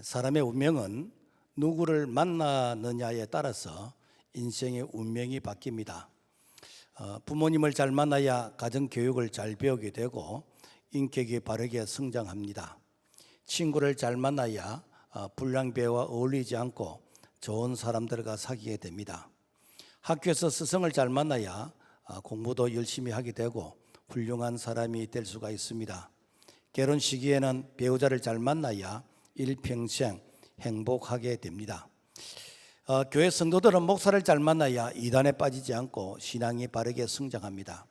사람의 운명은 누구를 만나느냐에 따라서 인생의 운명이 바뀝니다. 부모님을 잘 만나야 가정 교육을 잘 배우게 되고 인격이 바르게 성장합니다. 친구를 잘 만나야 불량배와 어울리지 않고 좋은 사람들과 사귀게 됩니다. 학교에서 스승을 잘 만나야 공부도 열심히 하게 되고 훌륭한 사람이 될 수가 있습니다. 결혼 시기에는 배우자를 잘 만나야 일평생 행복하게 됩니다. 교회 성도들은 목사를 잘 만나야 이단에 빠지지 않고 신앙이 바르게 성장합니다.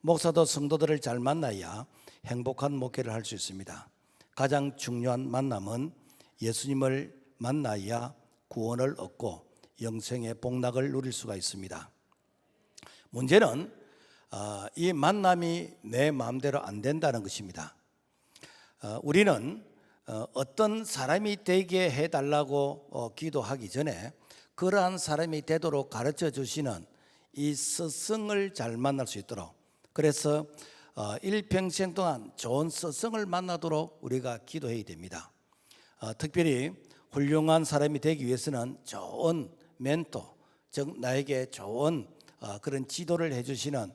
목사도 성도들을 잘 만나야 행복한 목회를 할 수 있습니다. 가장 중요한 만남은 예수님을 만나야 구원을 얻고 영생의 복락을 누릴 수가 있습니다. 문제는 이 만남이 내 마음대로 안 된다는 것입니다. 우리는 어떤 사람이 되게 해달라고 기도하기 전에 그러한 사람이 되도록 가르쳐 주시는 이 스승을 잘 만날 수 있도록, 그래서 일평생 동안 좋은 스승을 만나도록 우리가 기도해야 됩니다. 특별히 훌륭한 사람이 되기 위해서는 좋은 멘토, 즉 나에게 좋은 그런 지도를 해주시는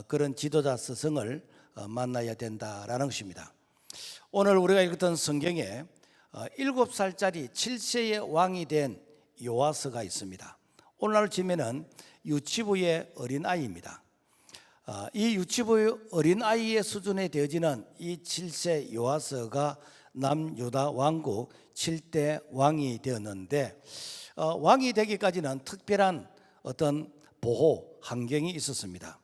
그런 지도자 스승을 만나야 된다라는 것입니다. 오늘 우리가 읽었던 성경에 7살짜리 7세의 왕이 된 요아스가 있습니다. 오늘날 치면은 유치부의 어린아이입니다. 이 유치부의 어린아이의 수준에 되어지는 이 7세 요아스가 남유다 왕국 7대 왕이 되었는데, 왕이 되기까지는 특별한 어떤 보호 환경이 있었습니다.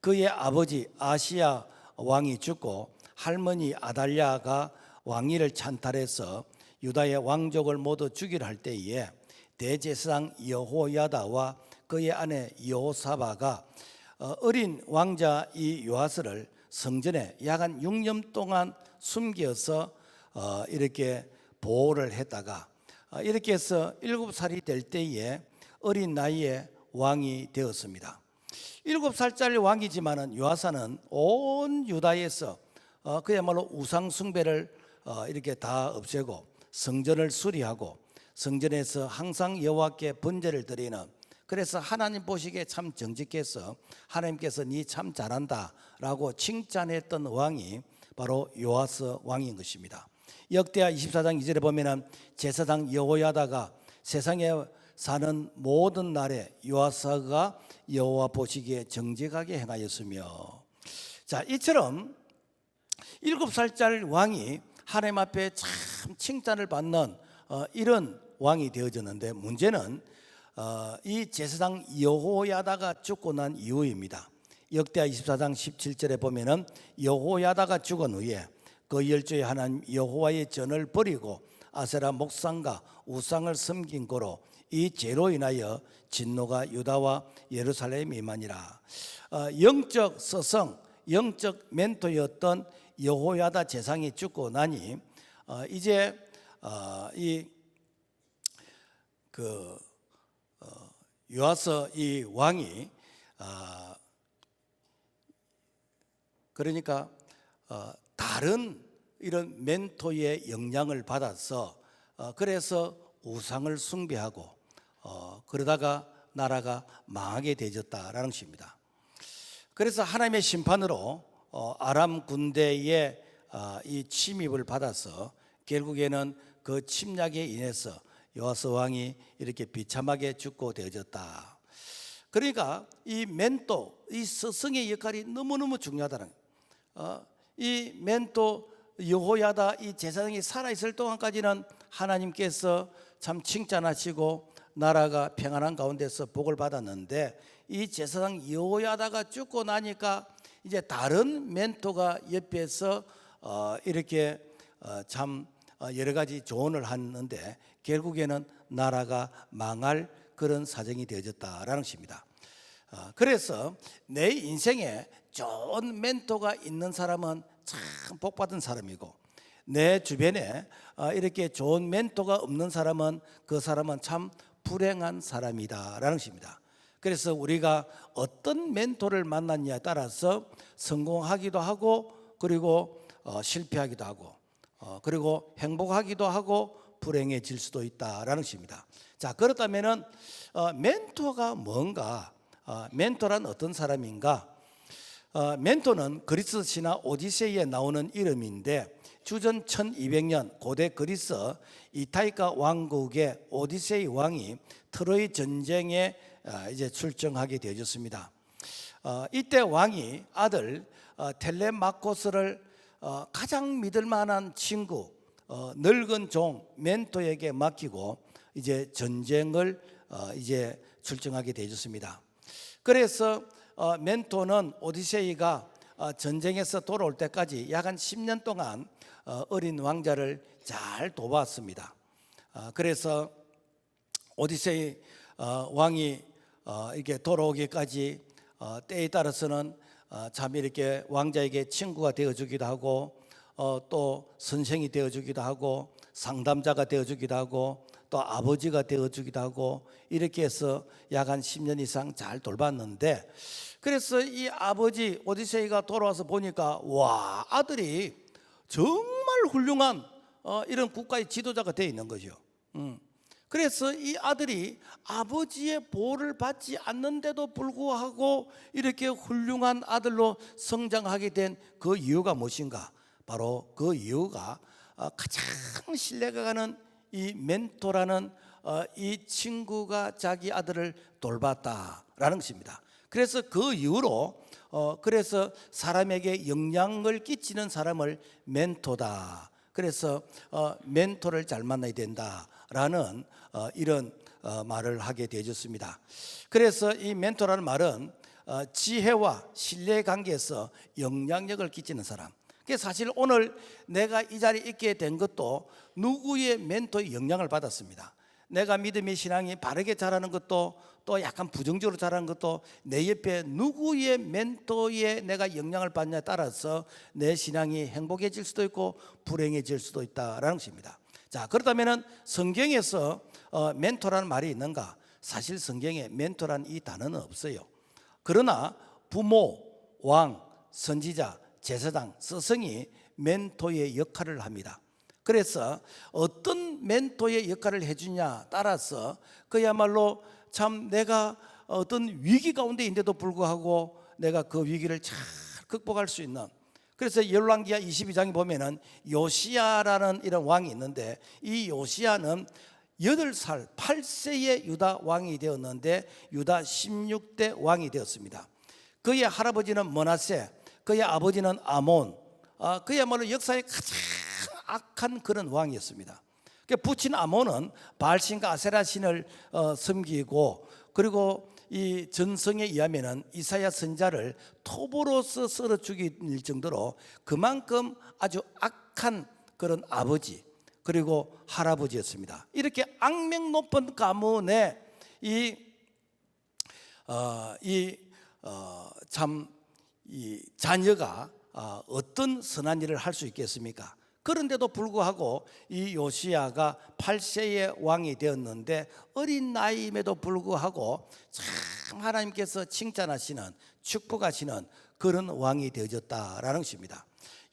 그의 아버지 아시야 왕이 죽고 할머니 아달랴가 왕위를 찬탈해서 유다의 왕족을 모두 죽이려 할 때에 대제사장 여호야다와 그의 아내 여호사바가 어린 왕자 이 요아스를 성전에 약 한 6년 동안 숨겨서 이렇게 보호를 했다가 이렇게 해서 7살이 될 때에 어린 나이에 왕이 되었습니다. 7살짜리 왕이지만은 요아스는 온 유다에서 그야말로 우상 숭배를 이렇게 다 없애고 성전을 수리하고 성전에서 항상 여호와께 번제를 드리는, 그래서 하나님 보시기에 참 정직해서 하나님께서 니 참 잘한다라고 칭찬했던 왕이 바로 요아스 왕인 것입니다. 역대하 24장 2절에 보면은 제사장 여호야다가 세상에 사는 모든 날에 요아스가 여호와 보시기에 정직하게 행하였으며, 자, 이처럼 7살짜리 왕이 하나님 앞에 참 칭찬을 받는 이런 왕이 되어졌는데, 문제는 이 제사장 여호야다가 죽고 난 이후입니다. 역대하 24장 17절에 보면은 여호야다가 죽은 후에 그 열조의 하나님 여호와의 전을 버리고 아세라 목상과 우상을 섬긴 고로 이 죄로 인하여 진노가 유다와 예루살렘에 임하니라. 영적 스승, 영적 멘토였던 여호야다 제사장이 죽고 나니 이제 요아스 이 왕이 그러니까 다른 이런 멘토의 영향을 받아서 그래서 우상을 숭배하고 그러다가 나라가 망하게 되어졌다라는 것입니다. 그래서 하나님의 심판으로 아람 군대의 이 침입을 받아서 결국에는 그 침략에 인해서 요아스 왕이 이렇게 비참하게 죽고 되어졌다. 그러니까 이 멘토, 이 스승의 역할이 너무너무 중요하다는 거예요. 이 멘토 여호야다 이 제사장이 살아있을 동안까지는 하나님께서 참 칭찬하시고 나라가 평안한 가운데서 복을 받았는데, 이 제사장 여호야다가 죽고 나니까 이제 다른 멘토가 옆에서 이렇게 참 여러 가지 조언을 하는데 결국에는 나라가 망할 그런 사정이 되어졌다라는 것입니다. 그래서 내 인생에 좋은 멘토가 있는 사람은 참 복받은 사람이고, 내 주변에 이렇게 좋은 멘토가 없는 사람은 그 사람은 참 불행한 사람이다라는 것입니다. 그래서 우리가 어떤 멘토를 만났냐에 따라서 성공하기도 하고 그리고 실패하기도 하고 그리고 행복하기도 하고 불행해질 수도 있다라는 것입니다. 자, 그렇다면은 멘토가 뭔가? 멘토란 어떤 사람인가? 멘토는 그리스 신화 오디세이에 나오는 이름인데 주전 1200년 고대 그리스 이타이카 왕국의 오디세이 왕이 트로이 전쟁에 이제 출정하게 되어졌습니다. 이때 왕이 아들 텔레마코스를 가장 믿을 만한 친구 늙은 종 멘토에게 맡기고 이제 전쟁을 이제 출정하게 되어졌습니다. 그래서 멘토는 오디세이가 전쟁에서 돌아올 때까지 약 한 10년 동안 어린 왕자를 잘 돕았습니다. 그래서 오디세이 왕이 이렇게 돌아오기까지 때에 따라서는 참 이렇게 왕자에게 친구가 되어주기도 하고 또 선생이 되어주기도 하고 상담자가 되어주기도 하고 또 아버지가 되어주기도 하고 이렇게 해서 약 한 10년 이상 잘 돌봤는데, 그래서 이 아버지 오디세이가 돌아와서 보니까 와, 아들이 정말 훌륭한 이런 국가의 지도자가 되어 있는 거죠. 그래서 이 아들이 아버지의 보호를 받지 않는데도 불구하고 이렇게 훌륭한 아들로 성장하게 된 그 이유가 무엇인가? 바로 그 이유가 가장 신뢰가 가는 이 멘토라는 이 친구가 자기 아들을 돌봤다라는 것입니다. 그래서 그 이후로 그래서 사람에게 영향을 끼치는 사람을 멘토다. 그래서 멘토를 잘 만나야 된다라는 이런 말을 하게 되어졌습니다. 그래서 이 멘토라는 말은 지혜와 신뢰 관계에서 영향력을 끼치는 사람. 사실 오늘 내가 이 자리에 있게 된 것도 누구의 멘토의 영향을 받았습니다. 내가 믿음의 신앙이 바르게 자라는 것도 또 약간 부정적으로 자라는 것도 내 옆에 누구의 멘토에 내가 영향을 받냐에 따라서 내 신앙이 행복해질 수도 있고 불행해질 수도 있다라는 것입니다. 자, 그렇다면 성경에서 멘토라는 말이 있는가? 사실 성경에 멘토라는 이 단어는 없어요. 그러나 부모, 왕, 선지자, 제사장, 스승이 멘토의 역할을 합니다. 그래서 어떤 멘토의 역할을 해주냐 따라서 그야말로 참 내가 어떤 위기 가운데 있는데도 불구하고 내가 그 위기를 잘 극복할 수 있는, 그래서 열왕기하 22장에 보면은 요시야라는 이런 왕이 있는데 이 요시야는 8살 8세의 유다 왕이 되었는데 유다 16대 왕이 되었습니다. 그의 할아버지는 므낫세, 그의 아버지는 아몬, 그야말로 역사의 가장 악한 그런 왕이었습니다. 부친 아몬은 바알신과 아세라 신을 섬기고, 그리고 이 전성에 의하면은 이사야 선자를 톱으로서 썰어 죽일 정도로 그만큼 아주 악한 그런 아버지 그리고 할아버지였습니다. 이렇게 악명 높은 가문에 이 자녀가 어떤 선한 일을 할 수 있겠습니까? 그런데도 불구하고 이 요시야가 8세의 왕이 되었는데 어린 나이임에도 불구하고 참 하나님께서 칭찬하시는 축복하시는 그런 왕이 되어졌다라는 것입니다.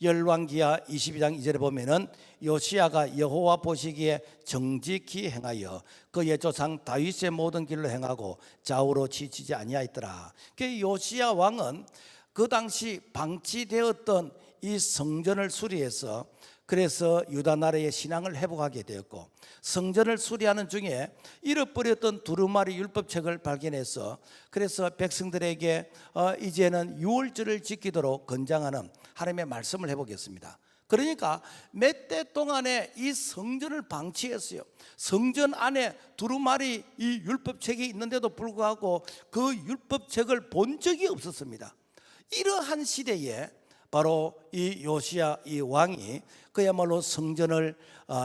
열왕기하 22장 2절에 보면은 요시야가 여호와 보시기에 정직히 행하여 그의 조상 다윗의 모든 길로 행하고 좌우로 치치지 아니하였더라. 그 요시야 왕은 그 당시 방치되었던 이 성전을 수리해서 그래서 유다 나라의 신앙을 회복하게 되었고, 성전을 수리하는 중에 잃어버렸던 두루마리 율법책을 발견해서 그래서 백성들에게 이제는 유월절을 지키도록 권장하는 하나님의 말씀을 해보겠습니다. 그러니까 몇 대 동안에 이 성전을 방치했어요. 성전 안에 두루마리 이 율법책이 있는데도 불구하고 그 율법책을 본 적이 없었습니다. 이러한 시대에 바로 이 요시야 이 왕이 그야말로 성전을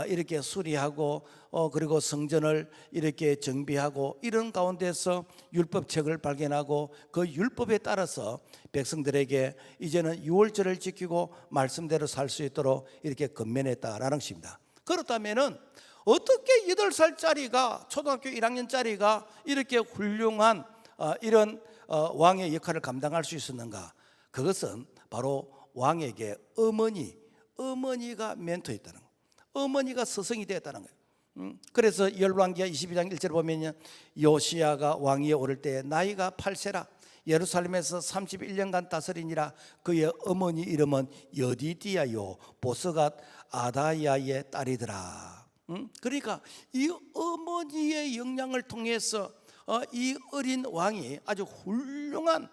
이렇게 수리하고 그리고 성전을 이렇게 정비하고 이런 가운데서 율법책을 발견하고 그 율법에 따라서 백성들에게 이제는 유월절을 지키고 말씀대로 살 수 있도록 이렇게 건면했다라는 것입니다. 그렇다면은 어떻게 8살짜리가 초등학교 1학년짜리가 이렇게 훌륭한 이런 왕의 역할을 감당할 수 있었는가? 그것은 바로 왕에게 어머니가 멘토였다는 거예요. 어머니가 스승이 되었다는 거예요. 그래서 열왕기하 22장 1절에 보면 요시야가 왕위에 오를 때 나이가 8세라 예루살렘에서 31년간 다스리니라. 그의 어머니 이름은 여디디야요 보스갓 아다야의 딸이더라. 그러니까 이 어머니의 영향을 통해서 이 어린 왕이 아주 훌륭한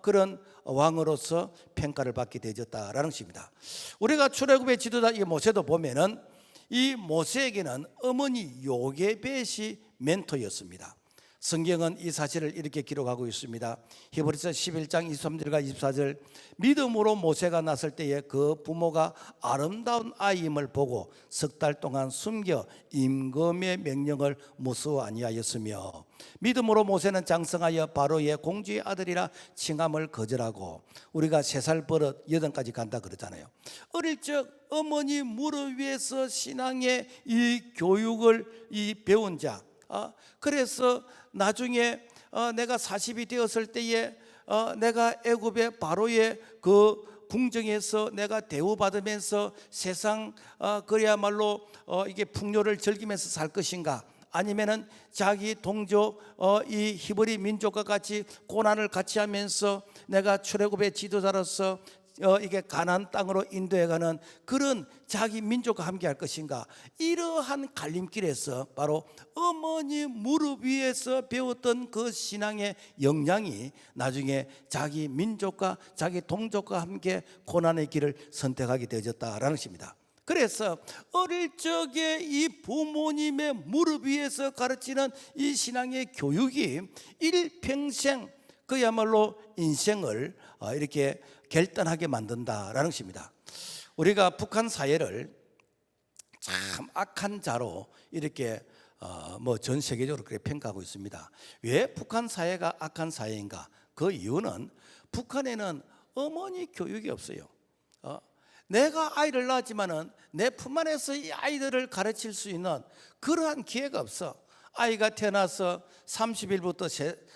그런 왕으로서 평가를 받게 되었다라는 것입니다. 우리가 출애굽의 지도자 이 모세도 보면은 이 모세에게는 어머니 요게벳이 멘토였습니다. 성경은 이 사실을 이렇게 기록하고 있습니다. 히브리서 11장 23절과 24절 믿음으로 모세가 났을 때에 그 부모가 아름다운 아이임을 보고 석 달 동안 숨겨 임금의 명령을 무수어 아니하였으며 믿음으로 모세는 장성하여 바로의 공주의 아들이라 칭함을 거절하고 우리가 3살 버릇 8까지 간다 그러잖아요. 어릴 적 어머니 무릎 위에서 신앙의 이 교육을 배운 자, 그래서 나중에 내가 40이 되었을 때에 내가 애굽의 바로의 그 궁정에서 내가 대우받으면서 세상 그야말로 이게 풍요를 즐기면서 살 것인가, 아니면은 자기 동족 이 히브리 민족과 같이 고난을 같이 하면서 내가 출애굽의 지도자로서 이게 가나안 땅으로 인도해가는 그런 자기 민족과 함께 할 것인가, 이러한 갈림길에서 바로 어머니 무릎 위에서 배웠던 그 신앙의 영향이 나중에 자기 민족과 자기 동족과 함께 고난의 길을 선택하게 되어졌다라는 것입니다. 그래서 어릴 적에 이 부모님의 무릎 위에서 가르치는 이 신앙의 교육이 일평생 그야말로 인생을 이렇게 결단하게 만든다라는 것입니다. 우리가 북한 사회를 참 악한 자로 이렇게 전 세계적으로 그렇게 평가하고 있습니다. 왜 북한 사회가 악한 사회인가? 그 이유는 북한에는 어머니 교육이 없어요. 내가 아이를 낳았지만은 내 품 안에서 이 아이들을 가르칠 수 있는 그러한 기회가 없어. 아이가 태어나서 30일부터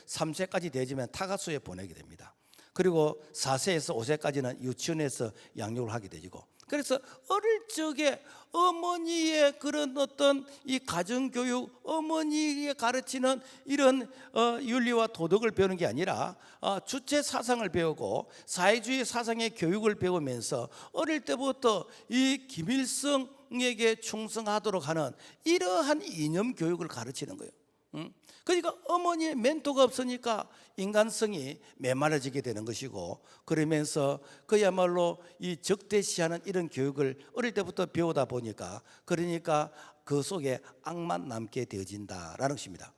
3세까지 되지면 타가수에 보내게 됩니다. 그리고 4세에서 5세까지는 유치원에서 양육을 하게 되고, 그래서 어릴 적에 어머니의 그런 어떤 이 가정교육, 어머니에 가르치는 이런 윤리와 도덕을 배우는 게 아니라 주체 사상을 배우고 사회주의 사상의 교육을 배우면서 어릴 때부터 이 김일성에게 충성하도록 하는 이러한 이념 교육을 가르치는 거예요. 그러니까 어머니의 멘토가 없으니까 인간성이 메말라지게 되는 것이고, 그러면서 그야말로 이 적대시하는 이런 교육을 어릴 때부터 배우다 보니까 그러니까 그 속에 악만 남게 되어진다라는 것입니다.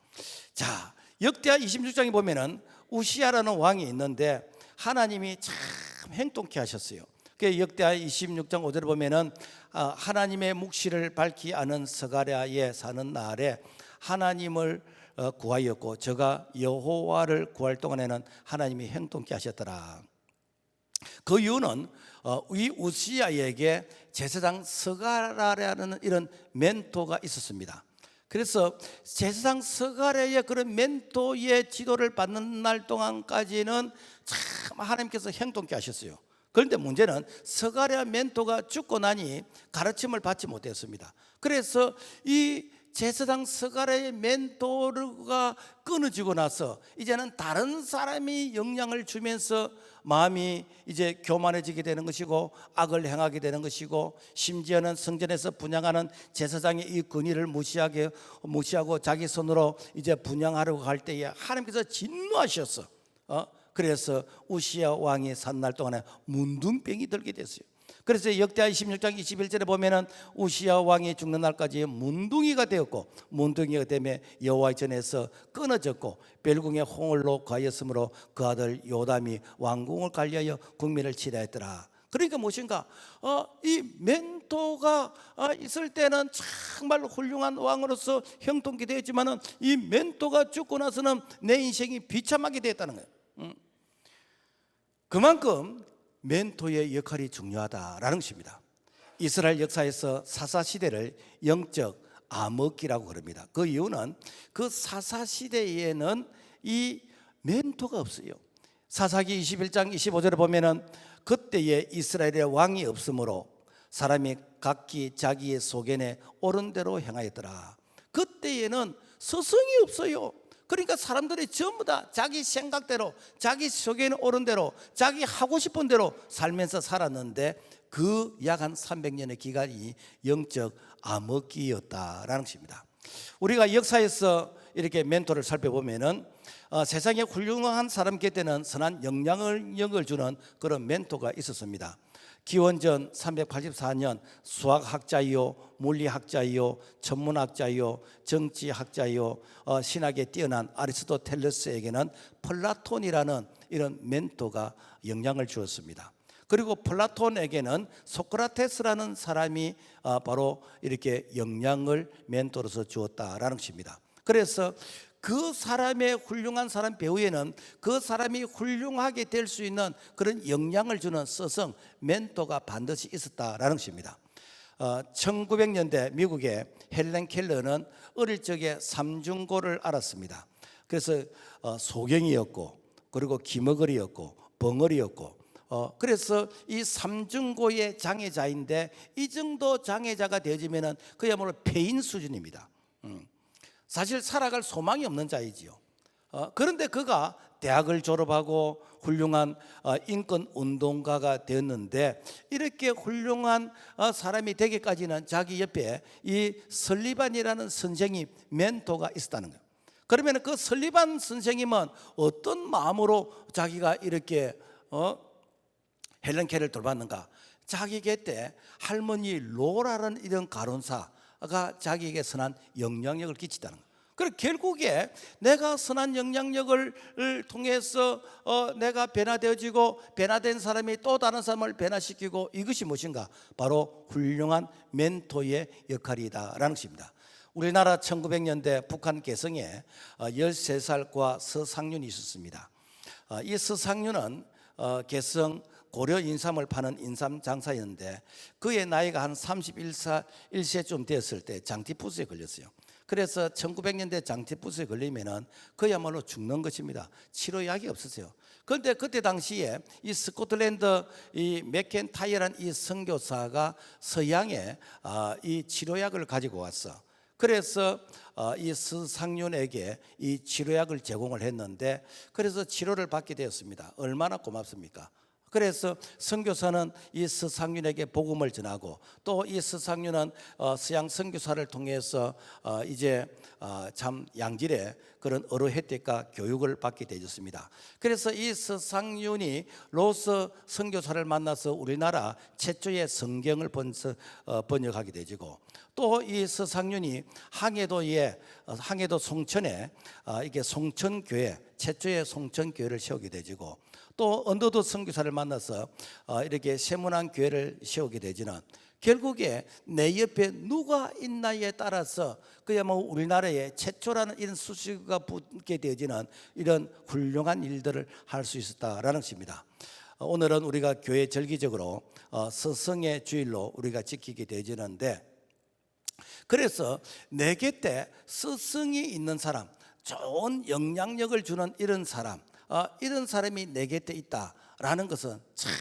자, 역대하 26장에 보면은 우시야라는 왕이 있는데 하나님이 참 행동케 하셨어요. 그 역대하 26장 5절에 보면은 하나님의 묵시를 밝히 아는 스가랴에 사는 날에 하나님을 구하였고 저가 여호와를 구할 동안에는 하나님이 행동케 하셨더라. 그 이유는 이 우시야에게 제사장 스가랴라는 이런 멘토가 있었습니다. 그래서 제사장 스가랴의 그런 멘토의 지도를 받는 날 동안까지는 참 하나님께서 행동케 하셨어요. 그런데 문제는 스가랴 멘토가 죽고 나니 가르침을 받지 못했습니다. 그래서 이 제사장 스가랴의 멘토가 끊어지고 나서 이제는 다른 사람이 영향을 주면서 마음이 이제 교만해지게 되는 것이고 악을 행하게 되는 것이고, 심지어는 성전에서 분향하는 제사장의 이 권위를 무시하고 자기 손으로 이제 분향하려고 할 때에 하나님께서 진노하셨어. 그래서 우시야 왕이 산 날 동안에 문둥병이 들게 됐어요. 그래서 역대하 26장 21절에 보면은 우시야 왕이 죽는 날까지 문둥이가 되었고, 문둥이가 되며 여호와의 전에서 끊어졌고 벨궁에 홍을 놓고하였으므로 그 아들 요담이 왕궁을 관리하여 국민을 치료했더라. 그러니까 무엇인가? 이 멘토가 있을 때는 정말 훌륭한 왕으로서 형통케 되었지만은 이 멘토가 죽고 나서는 내 인생이 비참하게 되었다는 거예요. 그만큼 멘토의 역할이 중요하다라는 것입니다. 이스라엘 역사에서 사사시대를 영적 암흑기라고 그럽니다. 그 이유는 그 사사시대에는 이 멘토가 없어요. 사사기 21장 25절에 보면은 그때에 이스라엘의 왕이 없으므로 사람이 각기 자기의 소견에 옳은 대로 행하였더라. 그때에는 스승이 없어요. 그러니까 사람들이 전부 다 자기 생각대로, 자기 소견에 옳은 대로, 자기 하고 싶은 대로 살면서 살았는데 그 약 한 300년의 기간이 영적 암흑기였다라는 것입니다. 우리가 역사에서 이렇게 멘토를 살펴보면은 세상에 훌륭한 사람 곁에는 선한 영향력을 주는 그런 멘토가 있었습니다. 기원전 384년 수학학자이요, 물리학자이요, 천문학자이요, 정치학자이요, 신학에 뛰어난 아리스토텔레스에게는 플라톤이라는 이런 멘토가 영향을 주었습니다. 그리고 플라톤에게는 소크라테스라는 사람이 바로 이렇게 영향을 멘토로서 주었다라는 것입니다. 그래서 그 사람의 훌륭한 사람 배후에는 그 사람이 훌륭하게 될 수 있는 그런 영향을 주는 스승, 멘토가 반드시 있었다라는 것입니다. 1900년대 미국의 헬렌 켈러는 어릴 적에 삼중고를 알았습니다. 그래서 소경이었고, 그리고 기머거리였고, 벙어리였고, 그래서 이 삼중고의 장애자인데 이 정도 장애자가 되어지면은 그야말로 폐인 수준입니다. 사실 살아갈 소망이 없는 자이지요. 그런데 그가 대학을 졸업하고 훌륭한 인권 운동가가 되었는데 이렇게 훌륭한 사람이 되기까지는 자기 옆에 이 설리반이라는 선생님, 멘토가 있었다는 거예요. 그러면 그 설리반 선생님은 어떤 마음으로 자기가 이렇게 헬렌 켈러를 돌봤는가? 자기 곁에 할머니 로라라는 이런 가론사가 자기에게 선한 영향력을 끼치다는 거예요. 그리고 결국에 내가 선한 영향력을 통해서 내가 변화되어지고 변화된 사람이 또 다른 사람을 변화시키고, 이것이 무엇인가? 바로 훌륭한 멘토의 역할이다라는 것입니다. 우리나라 1900년대 북한 개성에 13살과 서상윤이 있었습니다. 이 서상윤은 개성 고려 인삼을 파는 인삼 장사였는데 그의 나이가 한 31세쯤 되었을 때 장티푸스에 걸렸어요. 그래서 1900년대 장티푸스에 걸리면은 그야말로 죽는 것입니다. 치료약이 없었어요. 그런데 그때 당시에 이 스코틀랜드 이 맥켄타이어라는 이 선교사가 서양에 이 치료약을 가지고 왔어. 그래서 이 서상윤에게 이 치료약을 제공을 했는데, 그래서 치료를 받게 되었습니다. 얼마나 고맙습니까? 그래서 선교사는 이 서상윤에게 복음을 전하고, 또 이 서상윤은 서양 선교사를 통해서 이제 참 양질의 그런 어로 혜택과 교육을 받게 되었습니다. 그래서 이 서상윤이 로서 선교사를 만나서 우리나라 최초의 성경을 번역하게 되지고, 또 이 서상윤이 항해도 송천에 이게 송천교회, 최초의 송천교회를 세우게 되지고, 또 언더도 선교사를 만나서 이렇게 세문안 교회를 세우게 되지는, 결국에 내 옆에 누가 있나에 따라서 그야말로 우리나라의 최초라는 이런 수식어가 붙게 되어지는 이런 훌륭한 일들을 할 수 있었다라는 것입니다. 오늘은 우리가 교회 절기적으로 스승의 주일로 우리가 지키게 되어지는데, 그래서 내 곁에 스승이 있는 사람, 좋은 영향력을 주는 이런 사람이 내 곁에 있다라는 것은 참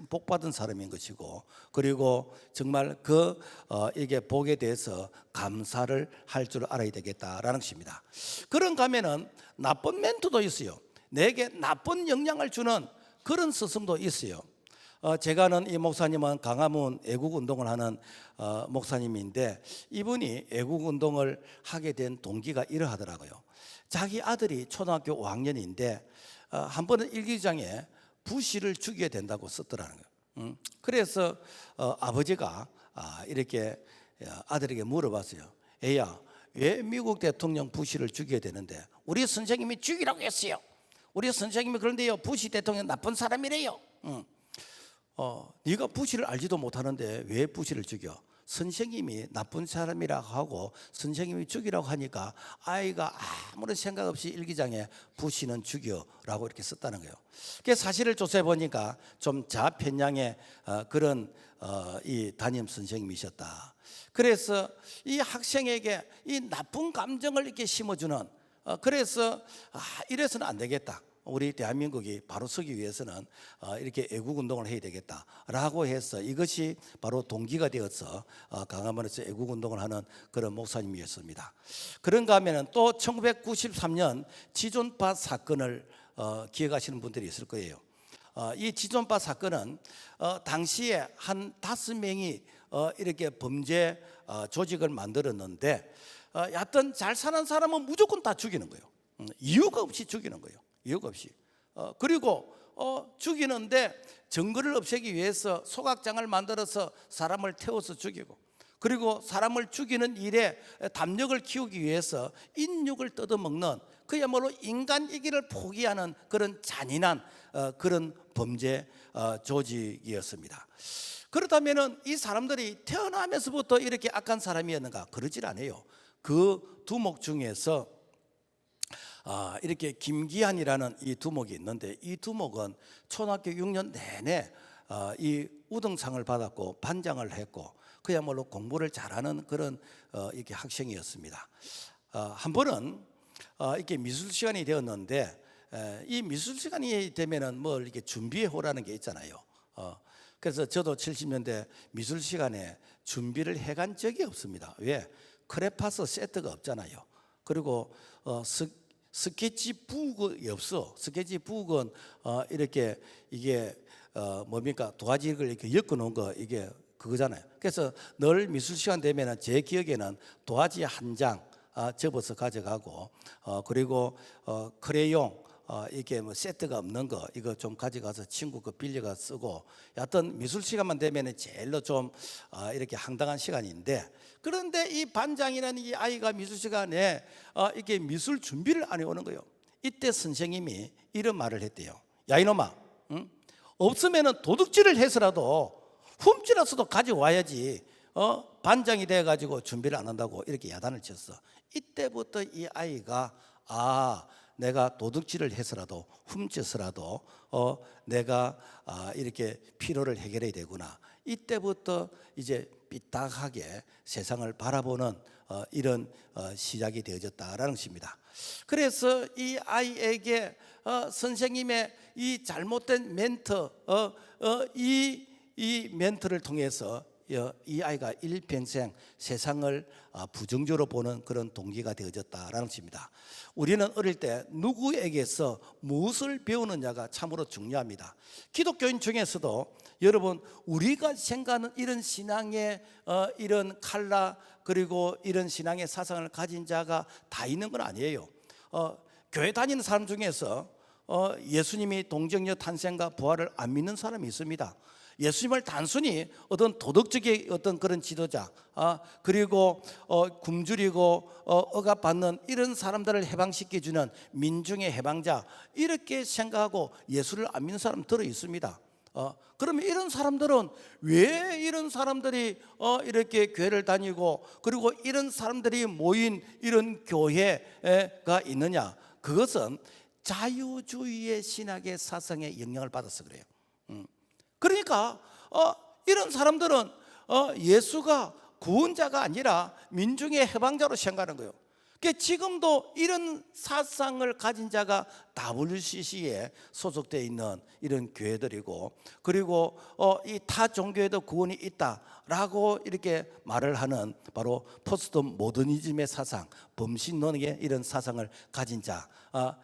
복받은 사람인 것이고, 그리고 정말 이게 복에 대해서 감사를 할 줄 알아야 되겠다라는 것입니다. 그런가 하면은 나쁜 멘토도 있어요. 내게 나쁜 영향을 주는 그런 스승도 있어요. 제가 아는 이 목사님은 강화문 애국운동을 하는 목사님인데, 이분이 애국운동을 하게 된 동기가 이러하더라고요. 자기 아들이 초등학교 5학년인데 한 번은 일기장에 부시를 죽여야 된다고 썼더라는 거예요. 그래서 아버지가 이렇게 아들에게 물어봤어요. 애야, 왜 미국 대통령 부시를 죽여야 되는데? 우리 선생님이 죽이라고 했어요. 우리 선생님이 그런데요, 부시 대통령 나쁜 사람이래요. 네가 부시를 알지도 못하는데 왜 부시를 죽여? 선생님이 나쁜 사람이라고 하고 선생님이 죽이라고 하니까 아이가 아무런 생각 없이 일기장에 부시는 죽여라고 이렇게 썼다는 거예요. 그 사실을 조사해 보니까 좀 좌편향의 그런 이 담임 선생님이셨다. 그래서 이 학생에게 이 나쁜 감정을 이렇게 심어주는, 그래서 이래서는 안 되겠다. 우리 대한민국이 바로 서기 위해서는 이렇게 애국 운동을 해야 되겠다라고 해서 이것이 바로 동기가 되어서 강화문에서 애국 운동을 하는 그런 목사님이었습니다. 그런가 하면은 또 1993년 지존파 사건을 기억하시는 분들이 있을 거예요. 이 지존파 사건은 당시에 한 5명이 이렇게 범죄 조직을 만들었는데 여하튼 잘 사는 사람은 무조건 다 죽이는 거예요. 이유가 없이 죽이는 거예요. 이유가 없이. 그리고 죽이는데 증거를 없애기 위해서 소각장을 만들어서 사람을 태워서 죽이고, 그리고 사람을 죽이는 일에 담력을 키우기 위해서 인육을 뜯어먹는 그야말로 인간이기를 포기하는 그런 잔인한 그런 범죄 조직이었습니다. 그렇다면 이 사람들이 태어나면서부터 이렇게 악한 사람이었는가? 그러질 않아요. 그 두목 중에서 이렇게 김기한이라는 이 두목이 있는데, 이 두목은 초등학교 6년 내내 이 우등상을 받았고 반장을 했고 그야말로 공부를 잘하는 그런 이렇게 학생이었습니다. 한 번은 이렇게 미술 시간이 되었는데, 이 미술 시간이 되면은 뭘 이렇게 준비해 오라는 게 있잖아요. 그래서 저도 70년대 미술 시간에 준비를 해간 적이 없습니다. 왜? 크레파스 세트가 없잖아요. 그리고 스케치북이 없어. 스케치북은 이렇게 이게 뭡니까? 도화지를 이렇게 엮어 놓은 거, 이게 그거잖아요. 그래서 늘 미술 시간 되면은 제 기억에는 도화지 한 장 접어서 가져가고, 그리고 크레용 이게 뭐 세트가 없는 거 이거 좀 가져가서 친구 거 빌려가 쓰고, 여하튼 미술 시간만 되면은 제일로 좀 이렇게 황당한 시간인데, 그런데 이 반장이라는 이 아이가 미술 시간에 이렇게 미술 준비를 안 해오는 거예요. 이때 선생님이 이런 말을 했대요. 야 이놈아, 응? 없으면은 도둑질을 해서라도 훔치라서도 가져와야지. 반장이 돼가지고 준비를 안 한다고 이렇게 야단을 쳤어. 이때부터 이 아이가 내가 도둑질을 해서라도 훔쳐서라도 내가 이렇게 피로를 해결해야 되구나. 이때부터 이제 삐딱하게 세상을 바라보는 이런 시작이 되어졌다라는 것입니다. 그래서 이 아이에게 선생님의 이 잘못된 멘토, 이 멘토를 통해서 이 아이가 일평생 세상을 부정적으로 보는 그런 동기가 되어졌다라는 것입니다. 우리는 어릴 때 누구에게서 무엇을 배우느냐가 참으로 중요합니다. 기독교인 중에서도 여러분, 우리가 생각하는 이런 신앙의 이런 칼라, 그리고 이런 신앙의 사상을 가진 자가 다 있는 건 아니에요. 교회 다니는 사람 중에서 예수님이 동정녀 탄생과 부활을 안 믿는 사람이 있습니다. 예수님을 단순히 어떤 도덕적인 어떤 그런 지도자, 그리고 굶주리고 억압받는 이런 사람들을 해방시켜주는 민중의 해방자, 이렇게 생각하고 예수를 안 믿는 사람 들어 있습니다. 그러면 이런 사람들은 왜 이런 사람들이 이렇게 교회를 다니고, 그리고 이런 사람들이 모인 이런 교회가 있느냐? 그것은 자유주의의 신학의 사상에 영향을 받아서 그래요. 그러니까 이런 사람들은 예수가 구원자가 아니라 민중의 해방자로 생각하는 거예요. 그러니까 지금도 이런 사상을 가진 자가 WCC에 소속되어 있는 이런 교회들이고, 그리고 이 타 종교에도 구원이 있다라고 이렇게 말을 하는 바로 포스트 모더니즘의 사상, 범신론의 이런 사상을 가진 자,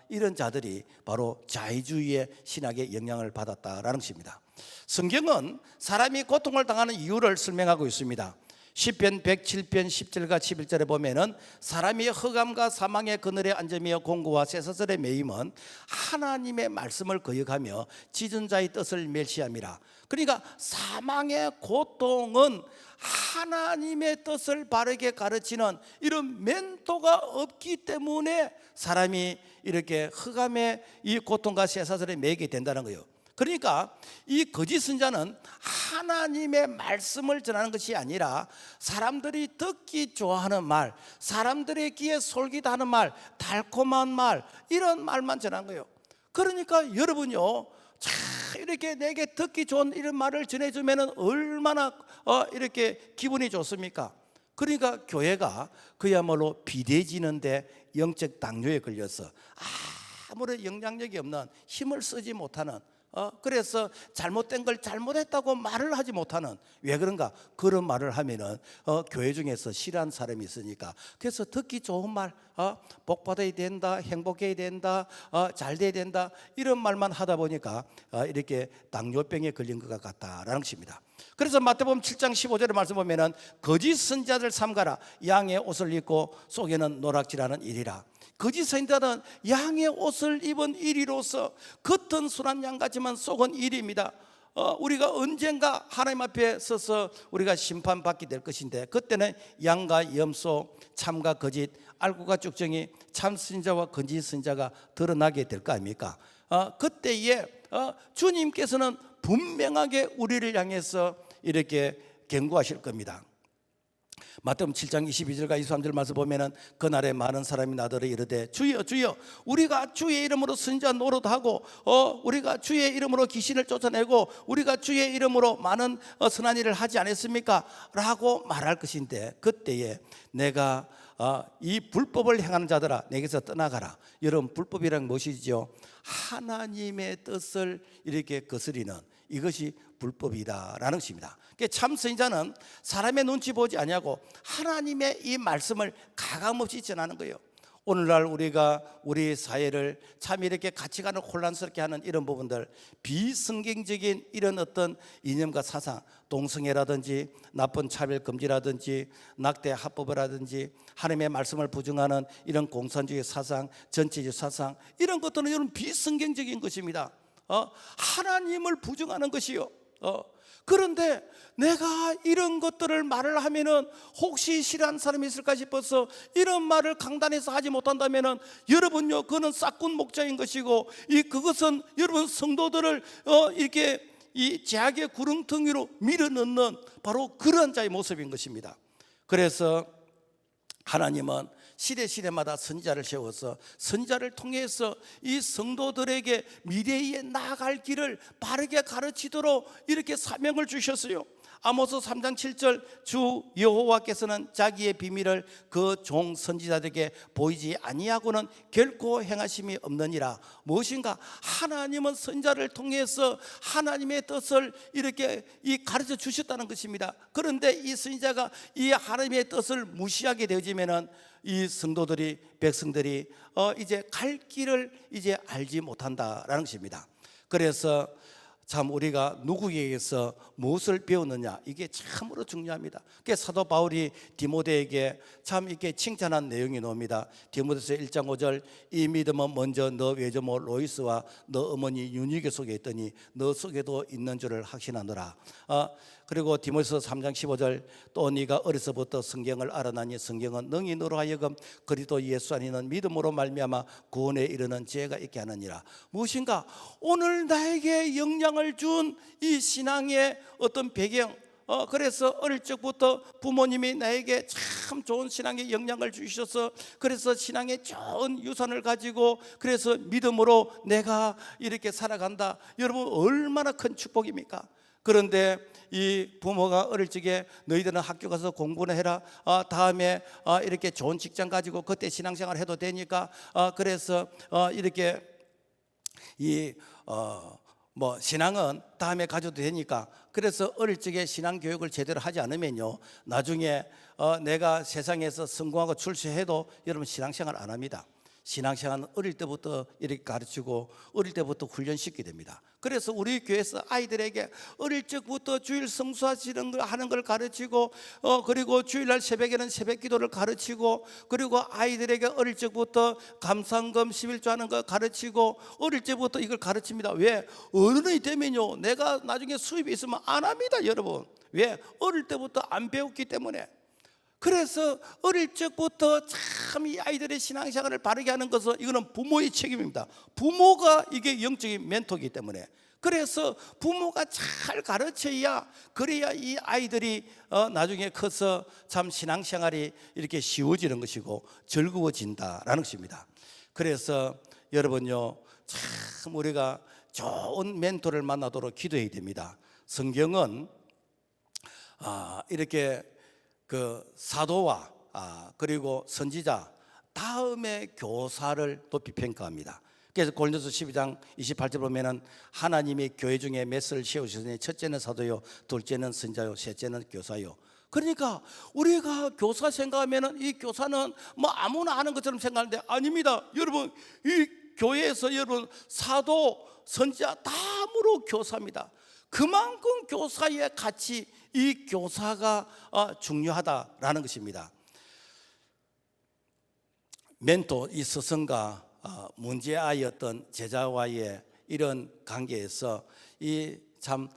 이런 자들이 바로 자유주의의 신학에 영향을 받았다라는 것입니다. 성경은 사람이 고통을 당하는 이유를 설명하고 있습니다. 시편 107편 10절과 11절에 보면은 사람이 흑암과 사망의 그늘에 앉으며 공고와 쇠사슬에 매임은 하나님의 말씀을 거역하며 지은 자의 뜻을 멸시함이라. 그러니까 사망의 고통은 하나님의 뜻을 바르게 가르치는 이런 멘토가 없기 때문에 사람이 이렇게 흑암의 이 고통과 쇠사슬에 매이게 된다는 거예요. 그러니까 이 거짓 선자는 하나님의 말씀을 전하는 것이 아니라 사람들이 듣기 좋아하는 말, 사람들의 귀에 솔깃하는 말, 달콤한 말, 이런 말만 전하는 거예요. 그러니까 여러분요, 이렇게 내게 듣기 좋은 이런 말을 전해주면 얼마나 이렇게 기분이 좋습니까? 그러니까 교회가 그야말로 비대해지는데 영적 당뇨에 걸려서 아무런 영향력이 없는, 힘을 쓰지 못하는, 그래서 잘못된 걸 잘못했다고 말을 하지 못하는, 왜 그런가? 그런 말을 하면은 교회 중에서 싫어하는 사람이 있으니까. 그래서 듣기 좋은 말, 복 받아야 된다, 행복해야 된다, 잘 돼야 된다, 이런 말만 하다 보니까 이렇게 당뇨병에 걸린 것 같다라는 것입니다. 그래서 마태복음 7장 15절의 말씀 보면은 거짓 선지자들 삼가라, 양의 옷을 입고 속에는 노략질하는 일이라. 거짓 선지자는 양의 옷을 입은 일이로서 겉은 순한 양 같지만 속은 일입니다. 우리가 언젠가 하나님 앞에 서서 우리가 심판받게 될 것인데, 그때는 양과 염소, 참과 거짓, 알고가 쭉정이, 참 선지자와 거짓 선지자가 드러나게 될 거 아닙니까? 그때에 주님께서는 분명하게 우리를 향해서 이렇게 경고하실 겁니다. 마태복음 7장 22절과 23절 말씀 보면은 그날에 많은 사람이 나더러 이르되 주여 주여 우리가 주의 이름으로 선지자 노릇하고 우리가 주의 이름으로 귀신을 쫓아내고 우리가 주의 이름으로 많은 선한 일을 하지 않았습니까? 라고 말할 것인데, 그때에 내가 이 불법을 행하는 자들아 내게서 떠나가라. 여러분, 불법이란 무엇이죠? 하나님의 뜻을 이렇게 거스리는, 이것이 불법이다라는 것입니다. 참 선지자는 사람의 눈치 보지 아니하고 하나님의 이 말씀을 가감없이 전하는 거예요. 오늘날 우리가 우리 사회를 참 이렇게 가치관을 혼란스럽게 하는 이런 부분들, 비성경적인 이런 어떤 이념과 사상, 동성애라든지 나쁜 차별금지라든지 낙태 합법이라든지 하나님의 말씀을 부정하는 이런 공산주의 사상, 전체주의 사상, 이런 것들은 여러분 비성경적인 것입니다. 하나님을 부정하는 것이요. 그런데 내가 이런 것들을 말을 하면은 혹시 싫어하는 사람이 있을까 싶어서 이런 말을 강단에서 하지 못한다면은, 여러분요, 그는 싹군 목자인 것이고, 그것은 여러분 성도들을 이렇게 이 제약의 구렁텅이로 밀어넣는 바로 그런 자의 모습인 것입니다. 그래서 하나님은 시대마다 선지자를 세워서 선지자를 통해서 이 성도들에게 미래에 나아갈 길을 바르게 가르치도록 이렇게 사명을 주셨어요. 아모스 3장 7절 주 여호와께서는 자기의 비밀을 그 종 선지자들에게 보이지 아니하고는 결코 행하심이 없느니라. 무엇인가? 하나님은 선지자를 통해서 하나님의 뜻을 이렇게 가르쳐 주셨다는 것입니다. 그런데 이 선지자가 이 하나님의 뜻을 무시하게 되어지면은 이 성도들이, 백성들이 이제 갈 길을 이제 알지 못한다라는 것입니다. 그래서 참 우리가 누구에게서 무엇을 배우느냐, 이게 참으로 중요합니다. 그래서 사도 바울이 디모데에게 참 이렇게 칭찬한 내용이 나옵니다. 디모데서 1장 5절 이 믿음은 먼저 너 외조모 로이스와 너 어머니 유니게 속에 있더니 너 속에도 있는 줄을 확신하노라. 그리고 디모데서 3장 15절 또 네가 어려서부터 성경을 알아나니 성경은 능히 너로 하여금 그리스도 예수 안에는 믿음으로 말미암아 구원에 이르는 지혜가 있게 하느니라. 무엇인가? 오늘 나에게 영향을 준 이 신앙의 어떤 배경, 그래서 어릴 적부터 부모님이 나에게 참 좋은 신앙의 영향을 주셔서 그래서 신앙의 좋은 유산을 가지고 그래서 믿음으로 내가 이렇게 살아간다. 여러분, 얼마나 큰 축복입니까? 그런데 이 부모가 어릴 적에 너희들은 학교 가서 공부나 해라, 다음에 이렇게 좋은 직장 가지고 그때 신앙생활 해도 되니까 그래서 이렇게 신앙은 다음에 가져도 되니까, 그래서 어릴 적에 신앙 교육을 제대로 하지 않으면요, 나중에 내가 세상에서 성공하고 출세해도 여러분 신앙생활 안 합니다. 신앙생활은 어릴 때부터 이렇게 가르치고 어릴 때부터 훈련시키게 됩니다. 그래서 우리 교회에서 아이들에게 어릴 적부터 주일 성수하시는 걸 하는 걸 가르치고 그리고 주일날 새벽에는 새벽기도를 가르치고 그리고 아이들에게 어릴 적부터 감상금 11조 하는 걸 가르치고 어릴 적부터 이걸 가르칩니다. 왜? 어른이 되면요, 내가 나중에 수입이 있으면 안 합니다, 여러분. 왜? 어릴 때부터 안 배웠기 때문에. 그래서 어릴 적부터 참 이 아이들의 신앙생활을 바르게 하는 것은 이거는 부모의 책임입니다. 부모가 이게 영적인 멘토이기 때문에. 그래서 부모가 잘 가르쳐야, 그래야 이 아이들이 나중에 커서 참 신앙생활이 이렇게 쉬워지는 것이고 즐거워진다라는 것입니다. 그래서 여러분요, 참 우리가 좋은 멘토를 만나도록 기도해야 됩니다. 성경은 이렇게 그 사도와 그리고 선지자 다음에 교사를 높이 평가합니다. 그래서 고린도서 12장 28절 보면은 하나님이 교회 중에 맷을 세우셨으니 첫째는 사도요, 둘째는 선자요, 셋째는 교사요. 그러니까 우리가 교사 생각하면은 이 교사는 뭐 아무나 하는 것처럼 생각하는데 아닙니다. 여러분, 이 교회에서 여러분 사도, 선지자 다음으로 교사입니다. 그만큼 교사의 가치, 이 교사가 중요하다라는 것입니다. 멘토, 이 스승과 문제아이였던 제자와의 이런 관계에서 이 참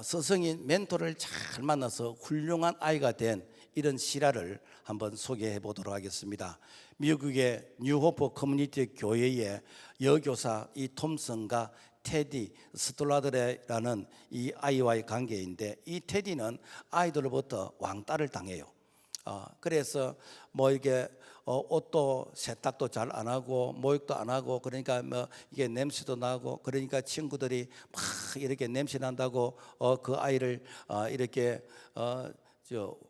스승인 멘토를 잘 만나서 훌륭한 아이가 된 이런 실화를 한번 소개해 보도록 하겠습니다. 미국의 뉴호프 커뮤니티 교회의 여교사 이 톰슨과 테디 스톨라드레라는 이 아이와의 관계인데, 이 테디는 아이들로부터 왕따를 당해요. 그래서 뭐 이게 옷도 세탁도 잘 안 하고 목욕도 안 하고, 그러니까 뭐 이게 냄새도 나고, 그러니까 친구들이 막 이렇게 냄새 난다고 그 아이를 이렇게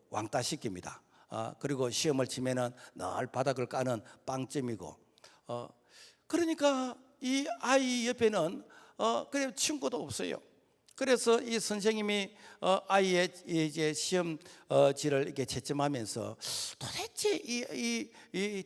왕따 시킵니다. 그리고 시험을 치면은 늘 바닥을 까는 빵점이고, 그러니지 이 아이 옆에는 그래 친구도 없어요. 그래서 이 선생님이 아이의 이제 시험지를 이렇게 채점하면서 도대체 이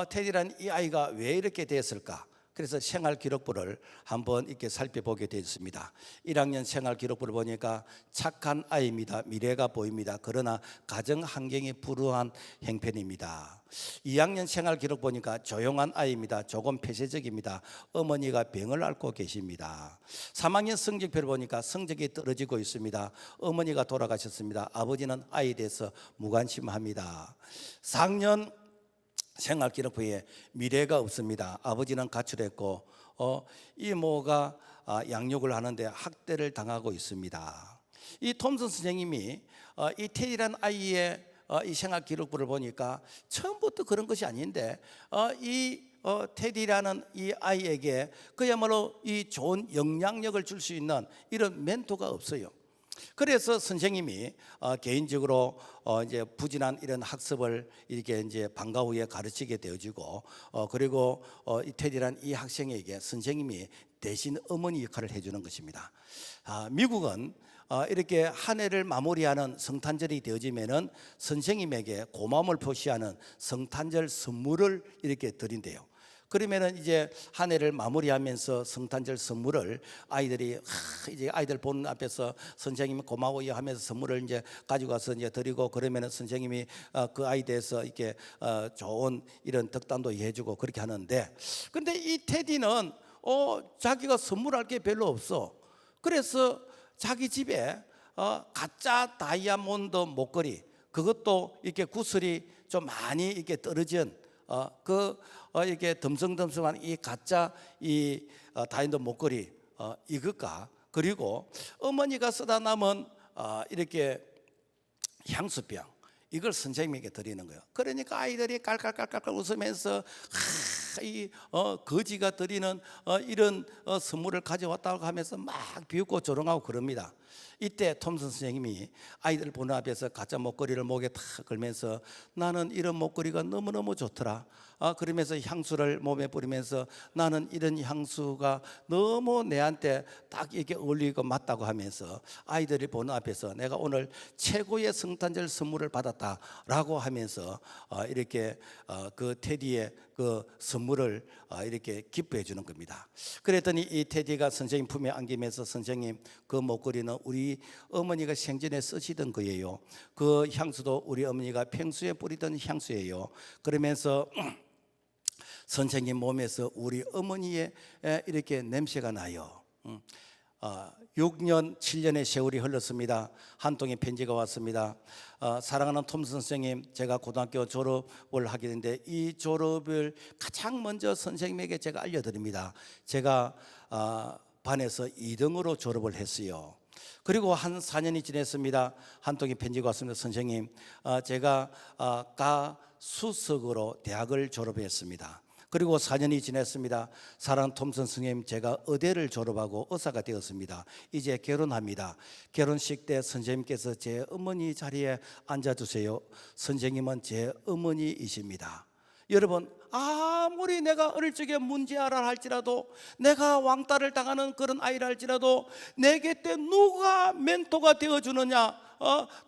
테디란 이 아이가 왜 이렇게 됐을까? 그래서 생활 기록부를 한번 이렇게 살펴보게 되었습니다. 1학년 생활 기록부를 보니까 착한 아이입니다. 미래가 보입니다. 그러나 가정 환경이 불우한 형편입니다. 2학년 생활 기록 보니까 조용한 아이입니다. 조금 폐쇄적입니다. 어머니가 병을 앓고 계십니다. 3학년 성적표를 보니까 성적이 떨어지고 있습니다. 어머니가 돌아가셨습니다. 아버지는 아이에 대해서 무관심합니다. 4학년 생활기록부에 미래가 없습니다. 아버지는 가출했고 이모가 양육을 하는데 학대를 당하고 있습니다. 이 톰슨 선생님이 이 테디란 아이의 이 생활기록부를 보니까 처음부터 그런 것이 아닌데 이 테디라는 이 아이에게 그야말로 이 좋은 영향력을 줄 수 있는 이런 멘토가 없어요. 그래서 선생님이 개인적으로 이제 부진한 이런 학습을 이렇게 이제 방과 후에 가르치게 되어지고, 그리고 이 테디란 이 학생에게 선생님이 대신 어머니 역할을 해주는 것입니다. 미국은 이렇게 한 해를 마무리하는 성탄절이 되어지면은 선생님에게 고마움을 표시하는 성탄절 선물을 이렇게 드린대요. 그러면은 이제 한 해를 마무리하면서 성탄절 선물을 아이들이 이제 아이들 보는 앞에서 선생님이 고마워요 하면서 선물을 이제 가지고 가서 이제 드리고, 그러면은 선생님이 그 아이에 대해서 이렇게 좋은 이런 덕담도 해주고 그렇게 하는데, 근데 이 테디는 자기가 선물할 게 별로 없어. 그래서 자기 집에 가짜 다이아몬드 목걸이, 그것도 이렇게 구슬이 좀 많이 이렇게 떨어진 이렇게 덤성덤성한 이 가짜 이 다이아몬드 목걸이, 이것과 그리고 어머니가 쓰다 남은 이렇게 향수병, 이걸 선생님에게 드리는 거예요. 그러니까 아이들이 깔깔깔깔 웃으면서 이 거지가 드리는 이런 선물을 가져왔다고 하면서 막 비웃고 조롱하고 그럽니다. 이때 톰슨 선생님이 아이들 보는 앞에서 가짜 목걸이를 목에 탁 걸면서 나는 이런 목걸이가 너무너무 좋더라. 그러면서 향수를 몸에 뿌리면서 나는 이런 향수가 너무 내한테 딱 이렇게 어울리고 맞다고 하면서 아이들이 보는 앞에서 내가 오늘 최고의 성탄절 선물을 받았다라고 하면서 이렇게 그 테디의 그 선물을 이렇게 기뻐해 주는 겁니다. 그랬더니 이 테디가 선생님 품에 안기면서 선생님, 그 목걸이는 우리 어머니가 생전에 쓰시던 거예요. 그 향수도 우리 어머니가 평소에 뿌리던 향수예요. 그러면서 선생님 몸에서 우리 어머니의 이렇게 냄새가 나요. 6년 7년의 세월이 흘렀습니다. 한 통의 편지가 왔습니다. 사랑하는 톰 선생님, 제가 고등학교 졸업을 하게 됐는데 이 졸업을 가장 먼저 선생님에게 제가 알려드립니다. 제가 반에서 2등으로 졸업을 했어요. 그리고 한 4년이 지났습니다. 한 통의 편지가 왔습니다. 선생님, 제가 가수석으로 대학을 졸업했습니다. 그리고 4년이 지났습니다. 사랑하는 톰슨 선생님, 제가 의대를 졸업하고 의사가 되었습니다. 이제 결혼합니다. 결혼식 때 선생님께서 제 어머니 자리에 앉아주세요. 선생님은 제 어머니이십니다. 여러분, 아무리 내가 어릴 적에 문제아라 할지라도, 내가 왕따를 당하는 그런 아이라 할지라도, 내 곁에 누가 멘토가 되어주느냐,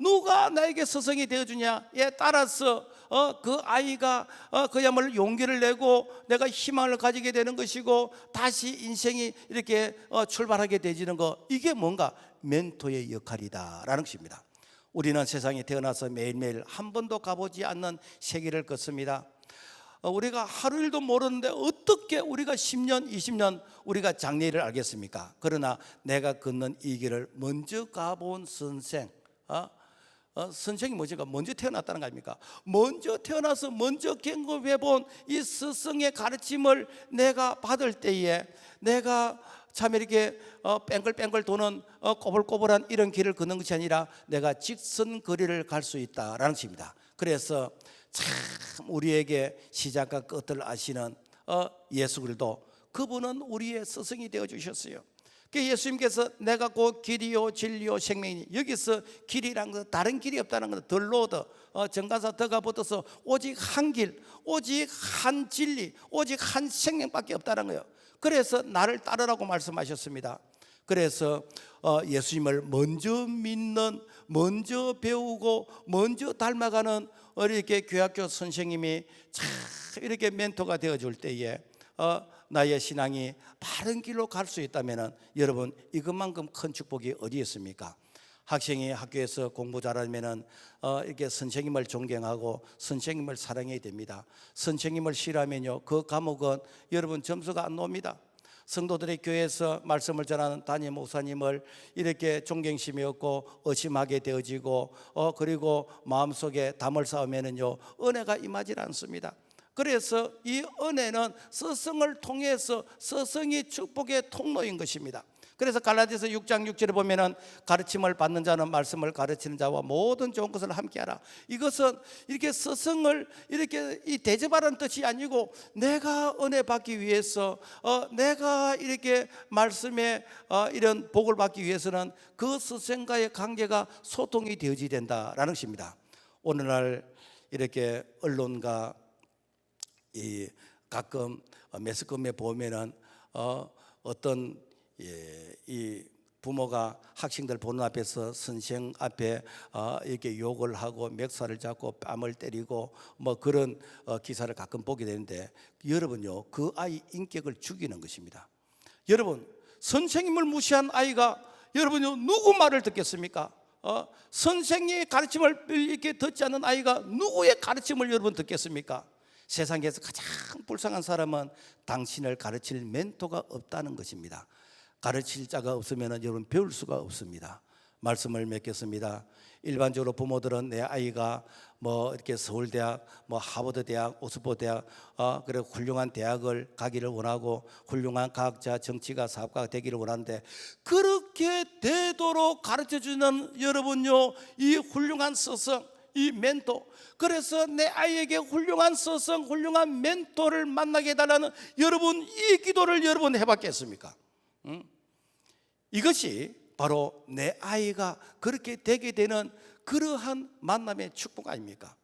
누가 나에게 스승이 되어주냐에 따라서 그 아이가 그야말로 용기를 내고 내가 희망을 가지게 되는 것이고, 다시 인생이 이렇게 출발하게 되지는 거, 이게 뭔가 멘토의 역할이다라는 것입니다. 우리는 세상에 태어나서 매일매일 한 번도 가보지 않는 세계를 걷습니다. 우리가 하루 일도 모르는데 어떻게 우리가 10년, 20년 우리가 장래를 알겠습니까? 그러나 내가 걷는 이 길을 먼저 가본 선생, 선생이 뭐지가 먼저 태어났다는 거 아닙니까? 먼저 태어나서 먼저 경험해본 이 스승의 가르침을 내가 받을 때에, 내가 참 이렇게 뺑글뺑글 도는 꼬불꼬불한 이런 길을 걷는 것이 아니라 내가 직선 거리를 갈 수 있다라는 것입니다. 그래서 참 우리에게 시작과 끝을 아시는 예수 그리스도, 그분은 우리의 스승이 되어 주셨어요. 예수님께서 내가 곧 길이요 진리요 생명이니, 여기서 길이란 것은 다른 길이 없다는 것은 더 로드, 정관사 더가 붙어서 오직 한 길, 오직 한 진리, 오직 한 생명밖에 없다는 거예요. 그래서 나를 따르라고 말씀하셨습니다. 그래서 예수님을 먼저 믿는, 먼저 배우고 먼저 닮아가는 이렇게 교학교 선생님이 참 이렇게 멘토가 되어줄 때에 나의 신앙이 바른 길로 갈 수 있다면, 여러분, 이것만큼 큰 축복이 어디 있습니까? 학생이 학교에서 공부 잘하면 이렇게 선생님을 존경하고 선생님을 사랑해야 됩니다. 선생님을 싫어하면요, 그 과목은 여러분 점수가 안 나옵니다. 성도들의 교회에서 말씀을 전하는 담임 목사님을 이렇게 존경심이 없고 의심하게 되어지고 그리고 마음속에 담을 쌓으면요, 은혜가 임하지 않습니다. 그래서 이 은혜는 스승을 통해서 스승이 축복의 통로인 것입니다. 그래서 갈라디아서 6장 6절에 보면은 가르침을 받는 자는 말씀을 가르치는 자와 모든 좋은 것을 함께하라. 이것은 이렇게 스승을 이렇게 대접하라는 뜻이 아니고, 내가 은혜 받기 위해서, 내가 이렇게 말씀에 이런 복을 받기 위해서는 그 스승과의 관계가 소통이 되어져야 된다라는 것입니다. 오늘날 이렇게 언론과 가끔 매스컴에 보면은 어떤 이 부모가 학생들 보는 앞에서 선생 앞에 이렇게 욕을 하고 멱살을 잡고 뺨을 때리고 뭐 그런 기사를 가끔 보게 되는데, 여러분요, 그 아이 인격을 죽이는 것입니다. 여러분, 선생님을 무시한 아이가 여러분요, 누구 말을 듣겠습니까? 선생님의 가르침을 이렇게 듣지 않는 아이가 누구의 가르침을 여러분 듣겠습니까? 세상에서 가장 불쌍한 사람은 당신을 가르칠 멘토가 없다는 것입니다. 가르칠 자가 없으면 여러분 배울 수가 없습니다. 말씀을 맺겠습니다. 일반적으로 부모들은 내 아이가 뭐 이렇게 서울대학, 뭐 하버드대학, 옥스퍼드대학, 그리고 훌륭한 대학을 가기를 원하고 훌륭한 과학자, 정치가, 사업가가 되기를 원하는데, 그렇게 되도록 가르쳐주는 여러분요, 이 훌륭한 스승, 이 멘토, 그래서 내 아이에게 훌륭한 스승, 훌륭한 멘토를 만나게 해달라는 여러분, 이 기도를 여러분 해봤겠습니까? 이것이 바로 내 아이가 그렇게 되게 되는 그러한 만남의 축복 아닙니까?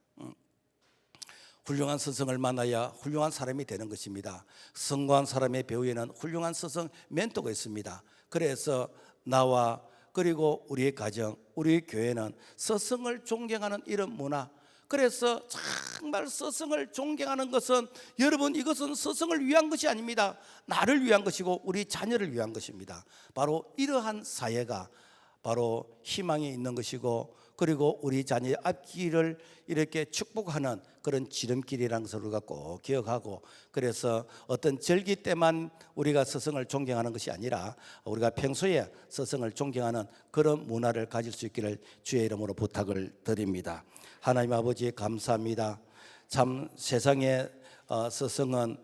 훌륭한 스승을 만나야 훌륭한 사람이 되는 것입니다. 성공한 사람의 배후에는 훌륭한 스승, 멘토가 있습니다. 그래서 나와 그리고 우리의 가정, 우리의 교회는 스승을 존경하는 이런 문화, 그래서 정말 스승을 존경하는 것은, 여러분, 이것은 스승을 위한 것이 아닙니다. 나를 위한 것이고 우리 자녀를 위한 것입니다. 바로 이러한 사회가 바로 희망이 있는 것이고, 그리고 우리 자녀의 앞길을 이렇게 축복하는 그런 지름길이라는 것을 우리가 꼭 기억하고, 그래서 어떤 절기 때만 우리가 스승을 존경하는 것이 아니라 우리가 평소에 스승을 존경하는 그런 문화를 가질 수 있기를 주의 이름으로 부탁을 드립니다. 하나님 아버지, 감사합니다. 참 세상의 스승은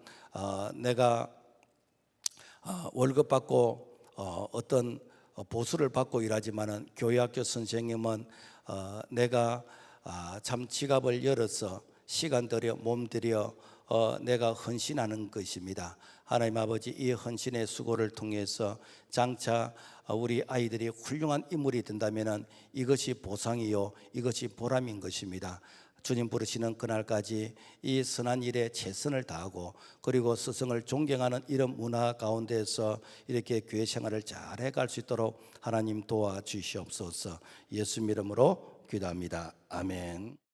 내가 월급 받고 어떤 보수를 받고 일하지만은, 교회학교 선생님은 내가 참 지갑을 열어서 시간 들여 몸 들여 내가 헌신하는 것입니다. 하나님 아버지, 이 헌신의 수고를 통해서 장차 우리 아이들이 훌륭한 인물이 된다면 이것이 보상이요, 이것이 보람인 것입니다. 주님 부르시는 그날까지 이 선한 일에 최선을 다하고 그리고 스승을 존경하는 이런 문화 가운데서 이렇게 교회 생활을 잘 해갈 수 있도록 하나님 도와주시옵소서. 예수 이름으로 기도합니다. 아멘.